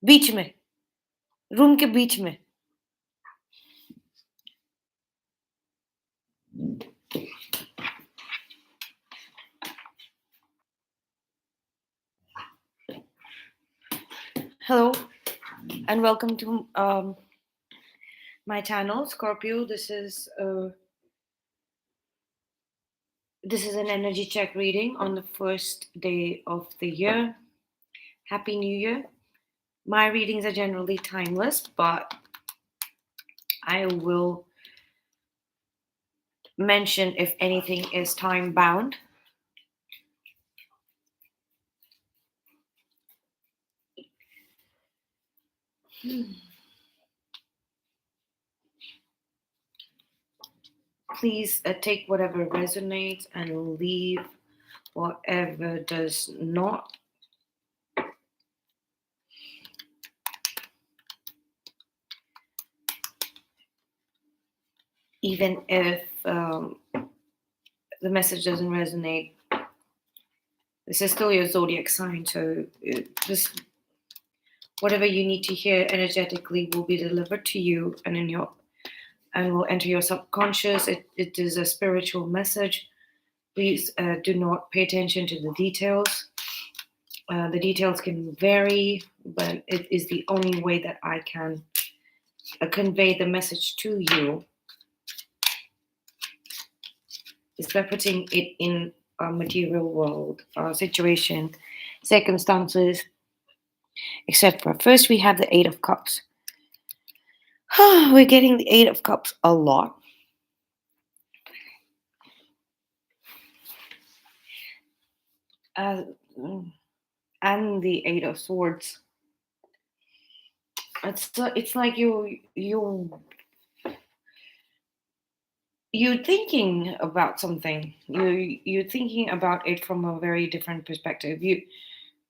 बीच में, रूम के बीच में. Hello and welcome to my channel, Scorpio. This is an energy check reading on the first day of the year. Happy New Year. My readings are generally timeless, but I will mention if anything is time bound. Please take whatever resonates and leave whatever does not. Even if the message doesn't resonate, this is still your zodiac sign, so this whatever you need to hear energetically will be delivered to you and will enter your subconscious. It is a spiritual message. Please do not pay attention to the details. The details can vary, but it is the only way that I can convey the message to you is by putting it in a material world, situation, circumstances, etc. First, we have the Eight of Cups. We're getting the Eight of Cups a lot. And the Eight of Swords. It's like you're thinking about something. You're thinking about it from a very different perspective.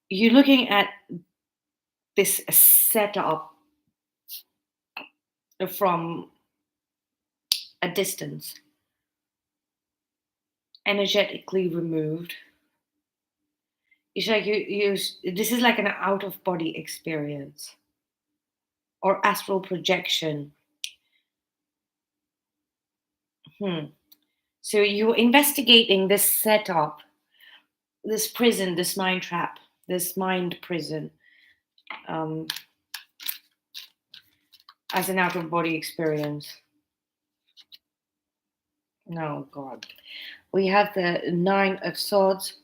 You're looking at this setup from a distance, energetically removed. It's like you this is like an out of body experience or astral projection. So you're investigating this setup, this prison, this mind trap, this mind prison, as an out of body experience. No, God. We have the Nine of Swords,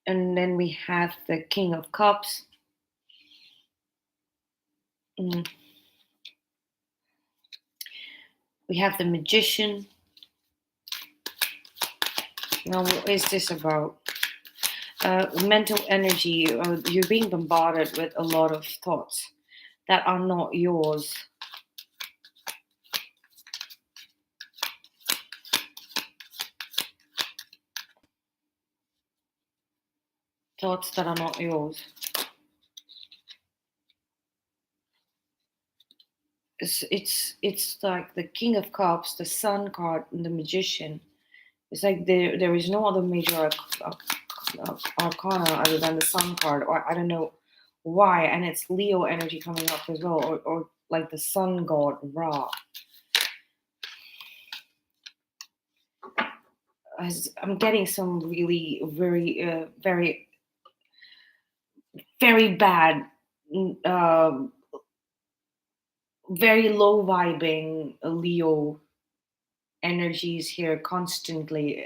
and then we have the King of Cups. We have the Magician. Now, what is this about? Mental energy. You're being bombarded with a lot of thoughts that are not yours. Thoughts that are not yours. It's like the King of Cups, the Sun card, and the Magician. It's like there is no other major arcana other than the Sun card, or I don't know why, and it's Leo energy coming up as well, or like the Sun god Ra. I'm getting some really very very bad, very low vibing Leo energies here constantly.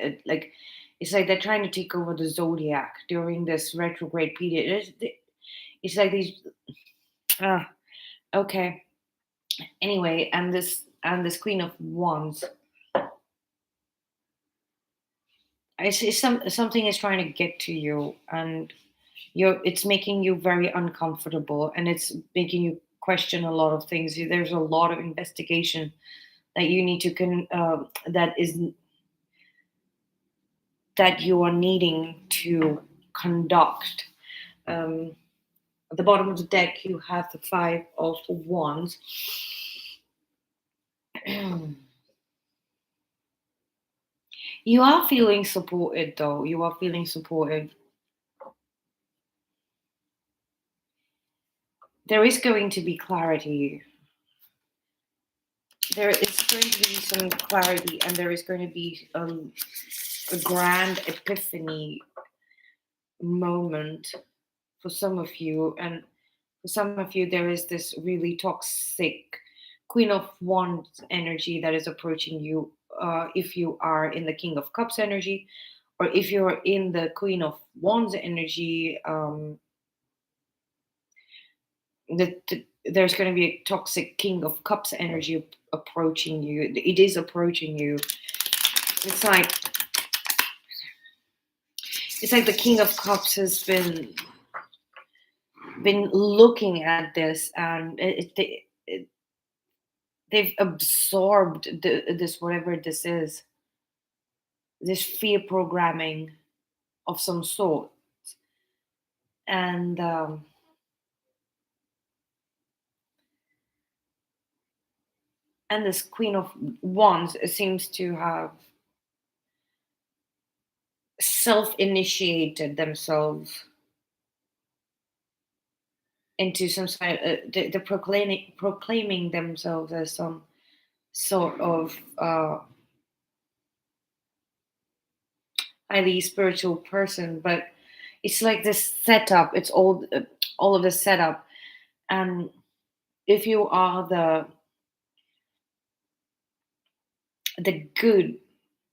It's like they're trying to take over the zodiac during this retrograde period. It's like these. Okay. Anyway, and this Queen of Wands. Something is trying to get to you, and it's making you very uncomfortable, and it's making you question a lot of things. There's a lot of investigation that you need to that you are needing to conduct. At the bottom of the deck, you have the Five of Wands. You are feeling supported, though. You are feeling supported. there is going to be clarity. There is going to be some clarity, and there is going to be a grand epiphany moment for some of you. And for some of you, there is this really toxic Queen of Wands energy that is approaching you. If you are in the King of Cups energy, or if you're in the Queen of Wands energy, there's going to be a toxic King of Cups energy approaching you. It is approaching you. It's like the King of Cups has been looking at this, and they've absorbed this, whatever this is, this fear programming of some sort. And this Queen of Wands seems to have self-initiated themselves into some sort of, they're proclaiming themselves as some sort of highly spiritual person. But it's like this setup, it's all of the setup. And if you are the good,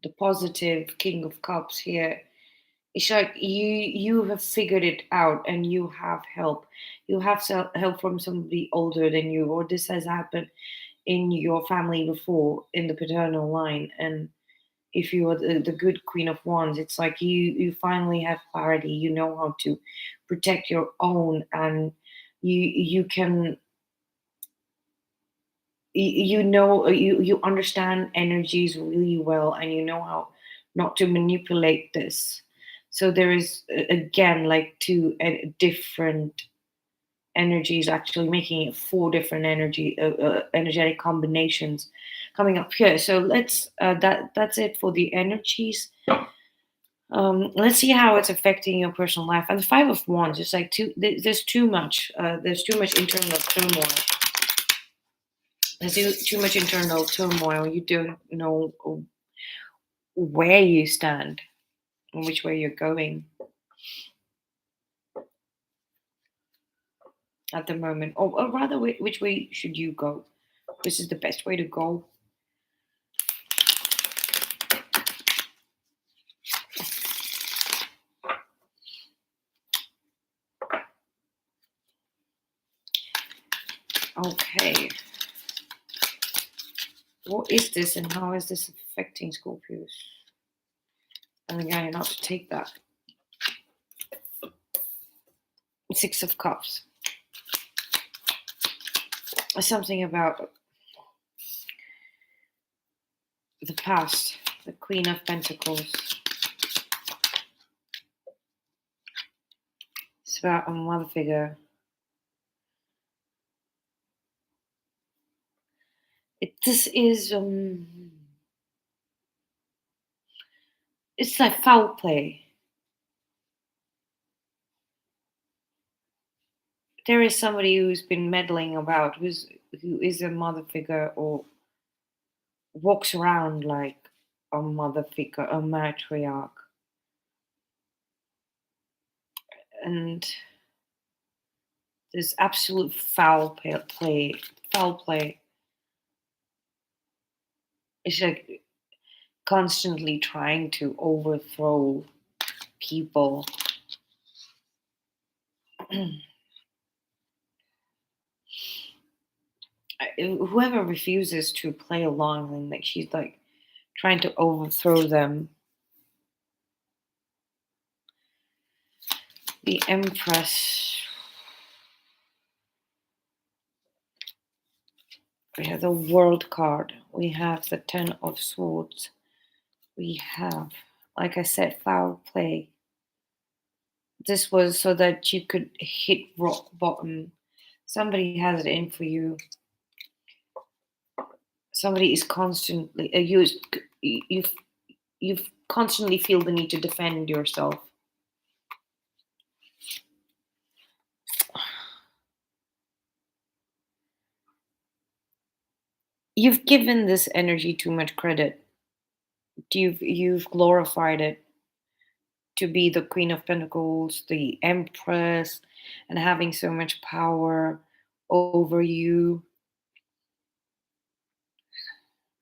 the positive King of Cups here, it's like you have figured it out, and you have help. You have help from somebody older than you, or this has happened in your family before, in the paternal line. And if you are the good Queen of Wands, it's like you finally have clarity. You know how to protect your own, and you can, you understand energies really well, and you know how not to manipulate this. So there is, again, like two different energies, actually making it four different energetic combinations coming up here. So let's that's it for the energies. Let's see how it's affecting your personal life. And the Five of Wands is like there's too much internal turmoil. There's too much internal turmoil. You don't know where you stand and which way you're going at the moment, or rather, which way should you go? This is the best way to go. Okay. What is this, and how is this affecting Scorpios? And again, not to take that. Six of Cups. Something about the past. The Queen of Pentacles. It's about a mother figure. This is it's like foul play. There is somebody who's been meddling about, who is a mother figure, or walks around like a mother figure, a matriarch. And there's absolute foul play. It's like constantly trying to overthrow people. Whoever refuses to play along, and like she's like trying to overthrow them. The Empress. We have the World card. We have the Ten of Swords. We have, like I said, foul play. This was so that you could hit rock bottom. Somebody has it in for you. Somebody is constantly you constantly feel the need to defend yourself. You've given this energy too much credit. You've glorified it to be the Queen of Pentacles, the Empress, and having so much power over you.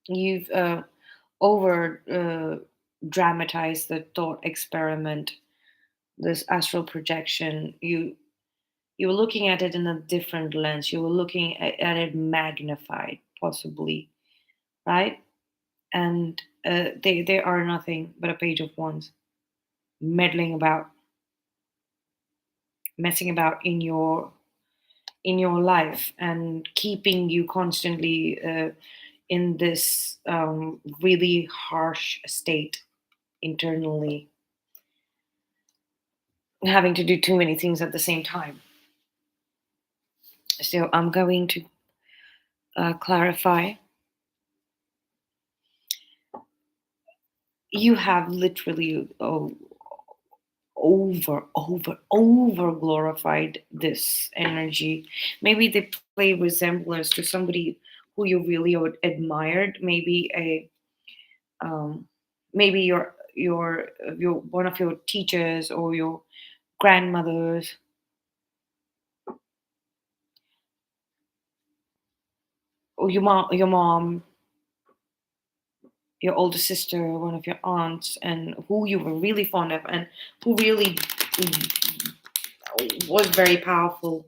You've over dramatized the thought experiment, this astral projection. You were looking at it in a different lens. You were looking at it magnified, possibly, right? And they are nothing but a page of wands, meddling about, messing about in your life, and keeping you constantly in this really harsh state internally, having to do too many things at the same time. So I'm going to clarify. You have literally over glorified this energy. Maybe they play resemblance to somebody who you really admired. Maybe a um, maybe your one of your teachers or your grandmothers or your mom, your older sister, one of your aunts, and who you were really fond of, and who really was very powerful.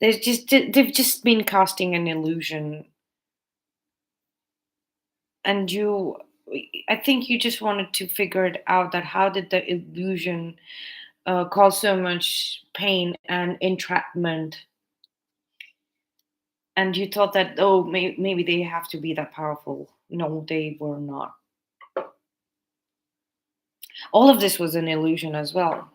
They've just been casting an illusion, and I think you just wanted to figure it out, that how did the illusion cause so much pain and entrapment, and you thought that, oh, maybe they have to be that powerful. No, they were not. All of this was an illusion as well,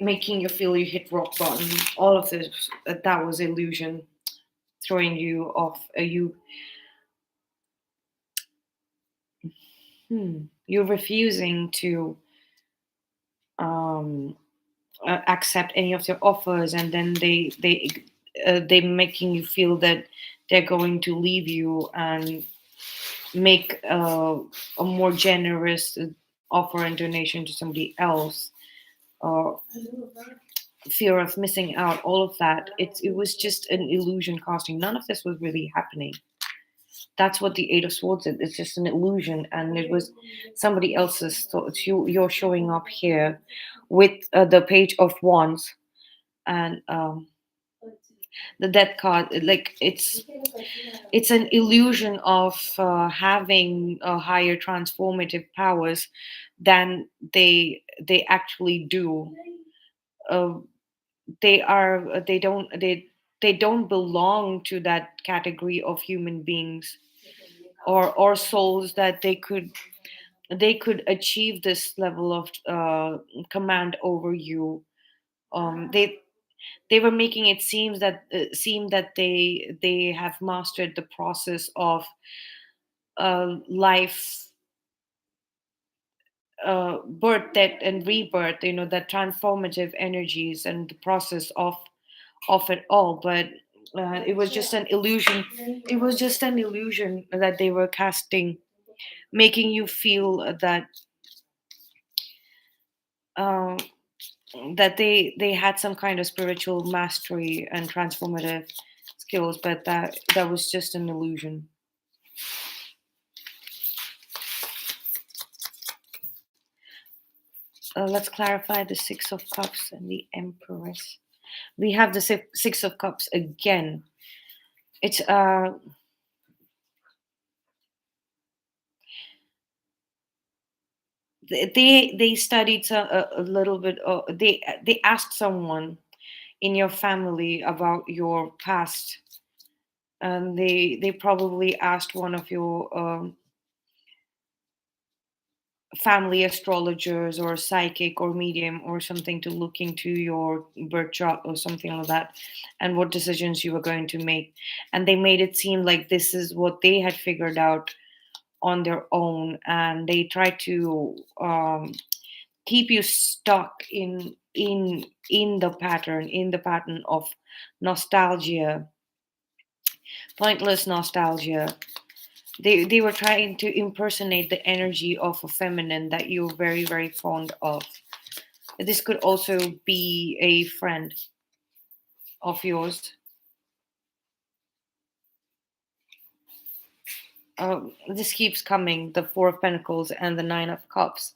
making you feel you hit rock bottom. All of this, that was illusion, throwing you off. You're refusing to um, accept any of their offers, and then they making you feel that they're going to leave you and make a more generous offer and donation to somebody else, or fear of missing out. All of that, it was just an illusion casting. None of this was really happening. That's what the Eight of Swords is. It's just an illusion, and it was somebody else's thoughts. You're showing up here with the Page of Wands, and the Death card. Like it's an illusion of having higher transformative powers than they actually do. Uh, they don't belong to that category of human beings or souls that they could achieve this level of command over you. They were making it seem that they have mastered the process of life, birth, death, and rebirth. That transformative energies and the process of it all. But it was just an illusion. It was just an illusion that they were casting, making you feel um, that they had some kind of spiritual mastery and transformative skills, but that was just an illusion. Let's clarify the Six of Cups and the Empress. We have the Six of Cups again. It's they studied a little bit. They asked someone in your family about your past, and they probably asked one of your family astrologers or psychic or medium or something to look into your birth chart or something like that, and what decisions you were going to make. And they made it seem like this is what they had figured out on their own, and they tried to keep you stuck in the pattern of nostalgia, pointless nostalgia. They were trying to impersonate the energy of a feminine that you're very, very fond of. This could also be a friend of yours. This keeps coming, the Four of Pentacles and the Nine of Cups.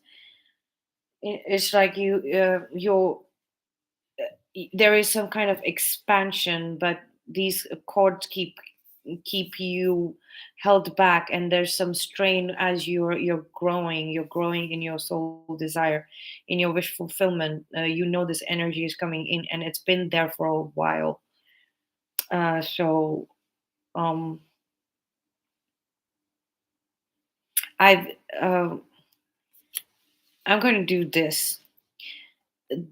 It's like there is some kind of expansion, but these chords keep you held back, and there's some strain as you're growing in your soul desire, in your wish fulfillment. You know this energy is coming in, and it's been there for a while. So um I've uh, I'm going to do this.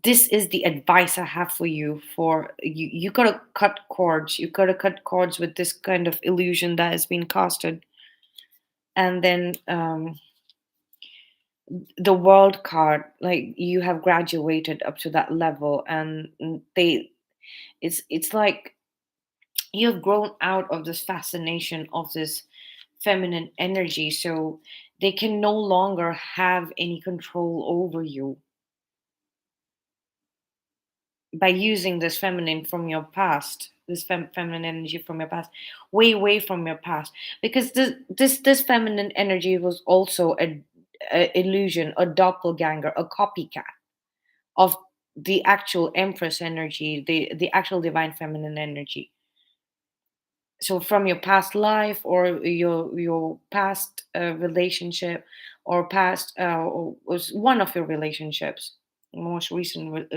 This is the advice I have for you. For you, you gotta cut cords. You gotta cut cords with this kind of illusion that has been casted, and then the world card. Like, you have graduated up to that level, and it's like you've grown out of this fascination of this feminine energy, so they can no longer have any control over you by using this feminine from your past, this feminine energy from your past, way from your past, because this feminine energy was also a illusion, a doppelganger, a copycat of the actual empress energy, the actual divine feminine energy. So from your past life, or your past relationship, or past or was one of your relationships, most recent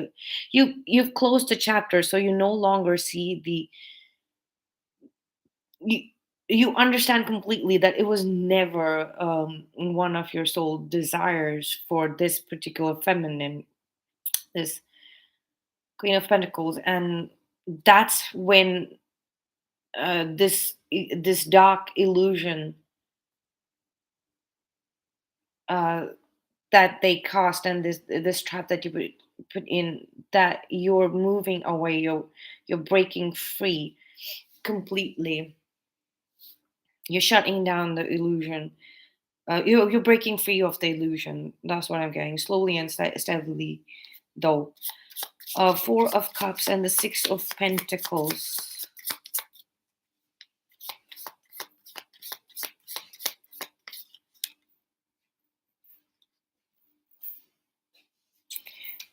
you've closed the chapter, so you no longer see the you you understand completely that it was never one of your soul desires for this particular feminine, this Queen of Pentacles. And that's when this dark illusion uh, that they cast, and this trap that you put in, that you're moving away, you're breaking free completely, you're shutting down the illusion, you're breaking free of the illusion. That's what I'm getting, slowly and steadily, though. Four of Cups and the Six of Pentacles.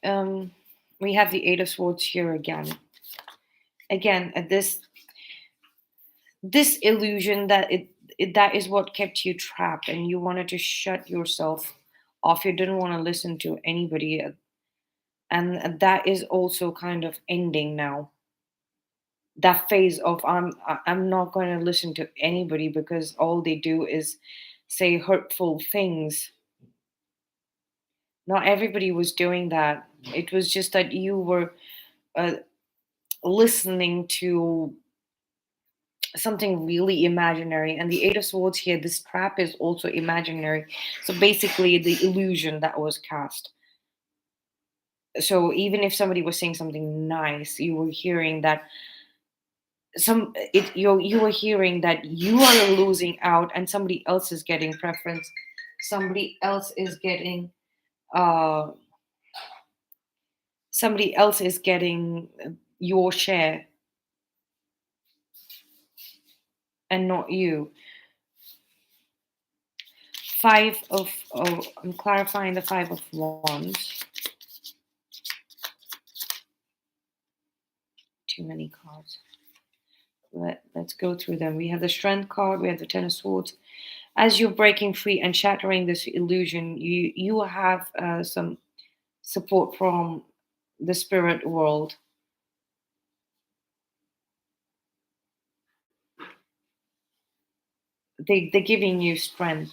um we have the Eight of Swords here again. Again, this illusion that that is what kept you trapped, and you wanted to shut yourself off, you didn't want to listen to anybody, and that is also kind of ending now. That phase of I'm not going to listen to anybody because all they do is say hurtful things. Not everybody was doing that. It was just that you were uh, listening to something really imaginary. And the Eight of Swords here, this trap is also imaginary. So basically, the illusion that was cast. So even if somebody was saying something nice, you were hearing that you were hearing that you are losing out, and somebody else is getting preference. Somebody else is getting uh somebody else is getting your share, and not you. I'm clarifying the Five of Wands. Too many cards. Let's go through them. We have the Strength card, we have the Ten of Swords. As you're breaking free and shattering this illusion, you have some support from the spirit world. They're giving you strength.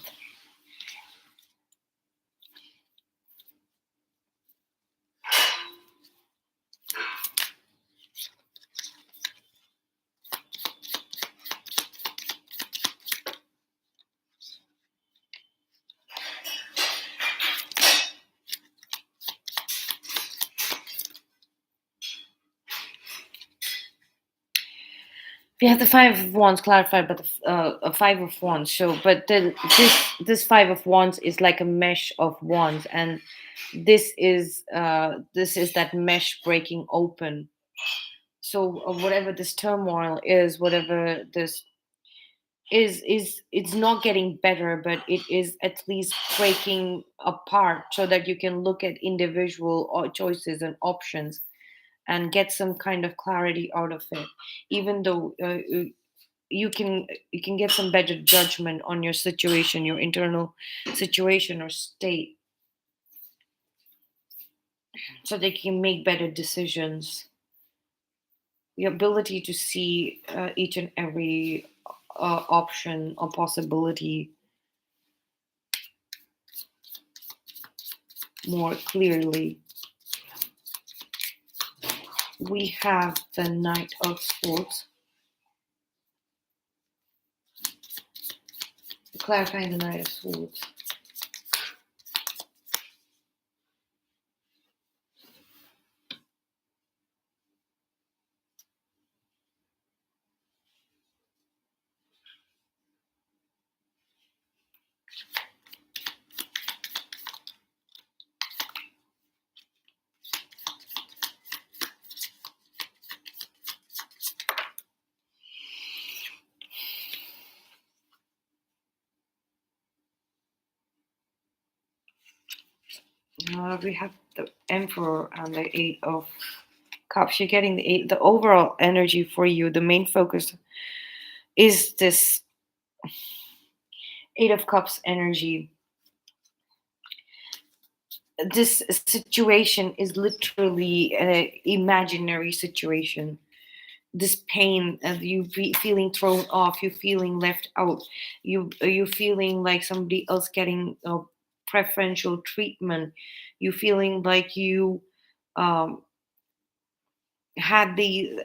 Yeah, the Five of Wands clarified, but the Five of Wands. So, but this Five of Wands is like a mesh of wands, and this is that mesh breaking open. So, whatever this turmoil is, whatever this is, it's not getting better, but it is at least breaking apart, so that you can look at individual choices and options and get some kind of clarity out of it, even though you can get some better judgment on your situation, your internal situation or state, so they can make better decisions. Your ability to see each and every option or possibility more clearly. We have the Knight of Swords, clarifying the Knight of Swords. We have the Emperor and the Eight of Cups. You're getting the overall energy for you. The main focus is this Eight of Cups energy. This situation is literally an imaginary situation. This pain of you feeling thrown off, you feeling left out, you feeling like somebody else getting preferential treatment, you feeling like you um, had the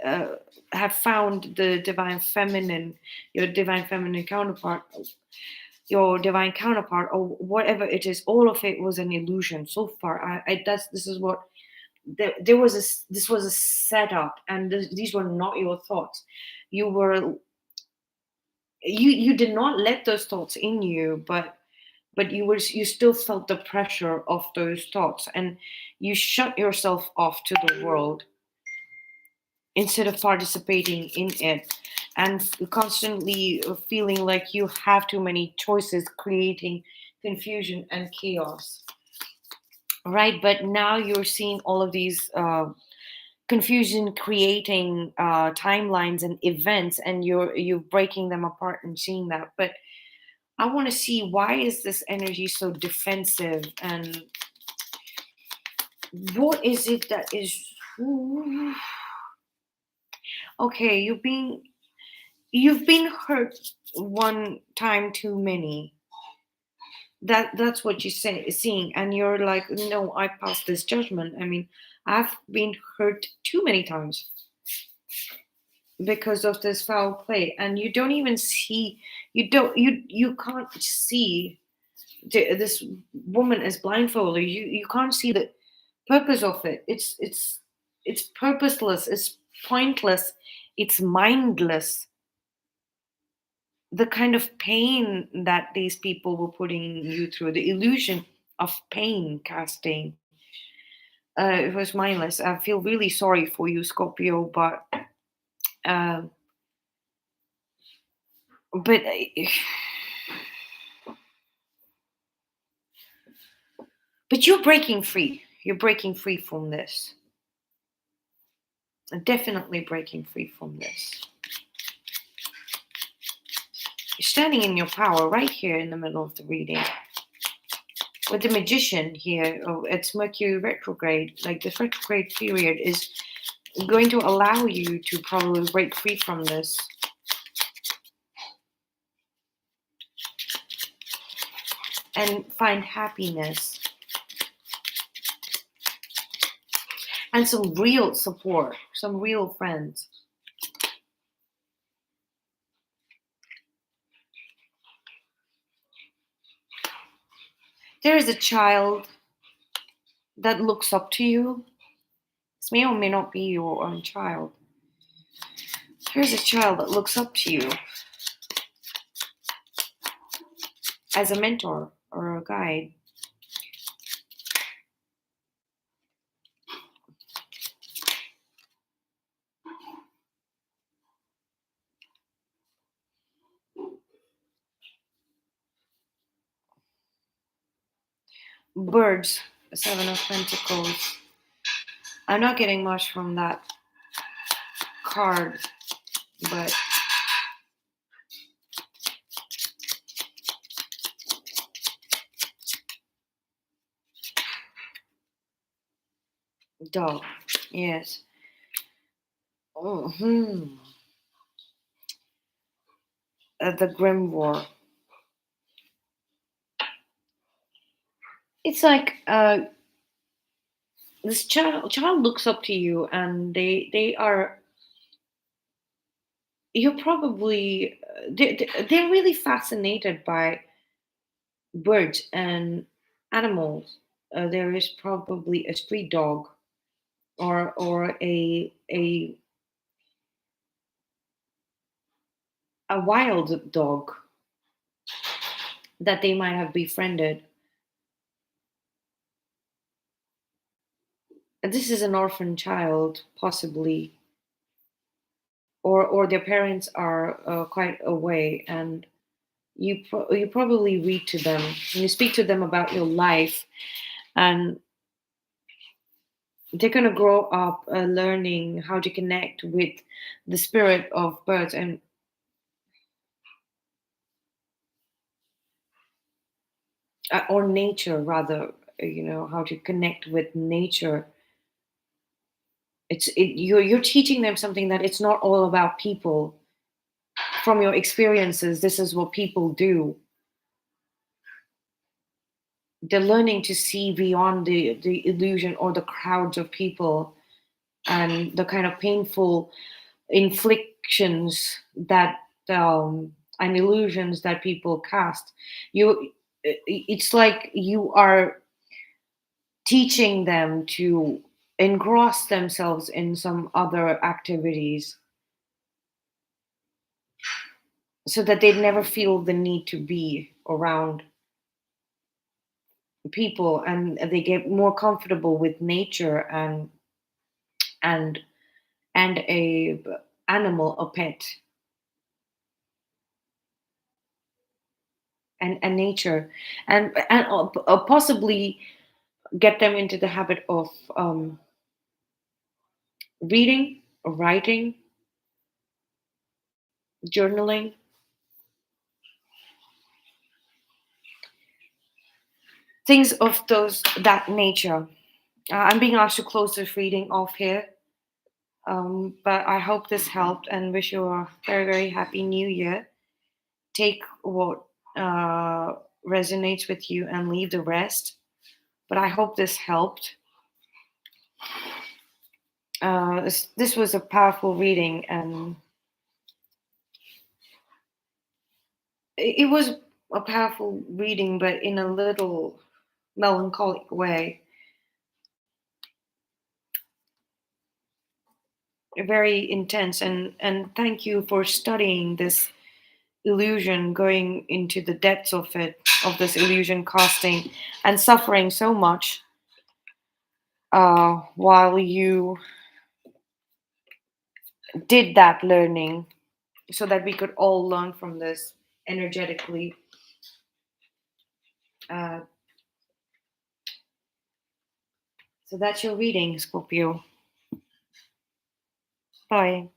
have found the divine feminine, your divine feminine counterpart, your divine counterpart, or whatever it is. All of it was an illusion so far. This is what there was this was a setup, and these were not your thoughts. You were you did not let those thoughts in you, but you still felt the pressure of those thoughts, and you shut yourself off to the world instead of participating in it, and constantly feeling like you have too many choices, creating confusion and chaos, right? But now you're seeing all of these confusion creating timelines and events, and you're breaking them apart and seeing that. But I want to see, why is this energy so defensive, and what is it that is okay? You've been hurt one time too many. That's what you say seeing, and you're like, no, I passed this judgment. I mean, I've been hurt too many times because of this foul play, and you don't even see, you can't see this woman is blindfolded. You can't see the purpose of it. It's purposeless, it's pointless, it's mindless. The kind of pain that these people were putting you through, the illusion of pain casting, it was mindless. I feel really sorry for you, Scorpio, uh, but but you're breaking free. You're breaking free from this. Definitely breaking free from this. You're standing in your power right here in the middle of the reading. With the Magician here, it's Mercury retrograde. Like, this retrograde period is going to allow you to probably break free from this. And find happiness. And some real support, some real friends. There is a child that looks up to you. This may or may not be your own child. Here's a child that looks up to you as a mentor or a guide. Birds, Seven of Pentacles. I'm not getting much from that card, but dog, yes. Mm-hmm. The Grim War. It's like this child looks up to you, and they are, you're probably they're really fascinated by birds and animals. There is probably a street dog or a wild dog that they might have befriended. This is an orphan child, possibly, or their parents are quite away, and you probably read to them, you speak to them about your life, and they're gonna grow up learning how to connect with the spirit of birds and or nature rather. You know how to connect with nature. You're teaching them something, that it's not all about people. From your experiences, this is what people do. They're learning to see beyond the illusion or the crowds of people and the kind of painful inflictions that and illusions that people cast. It's like you are teaching them to engross themselves in some other activities so that they never feel the need to be around people, and they get more comfortable with nature and and a animal, a pet, and nature, and possibly get them into the habit of reading, writing, journaling, things of those that nature. I'm being asked to close this reading off here, but I hope this helped and wish you a very, very happy new year. Take what resonates with you and leave the rest. But I hope this helped. This was a powerful reading, and it was a powerful reading, but in a little melancholic way. Very intense, and thank you for studying this illusion, going into the depths of it, of this illusion casting, and suffering so much while you did that learning, so that we could all learn from this energetically. uh, so that's your reading, Scorpio. Bye.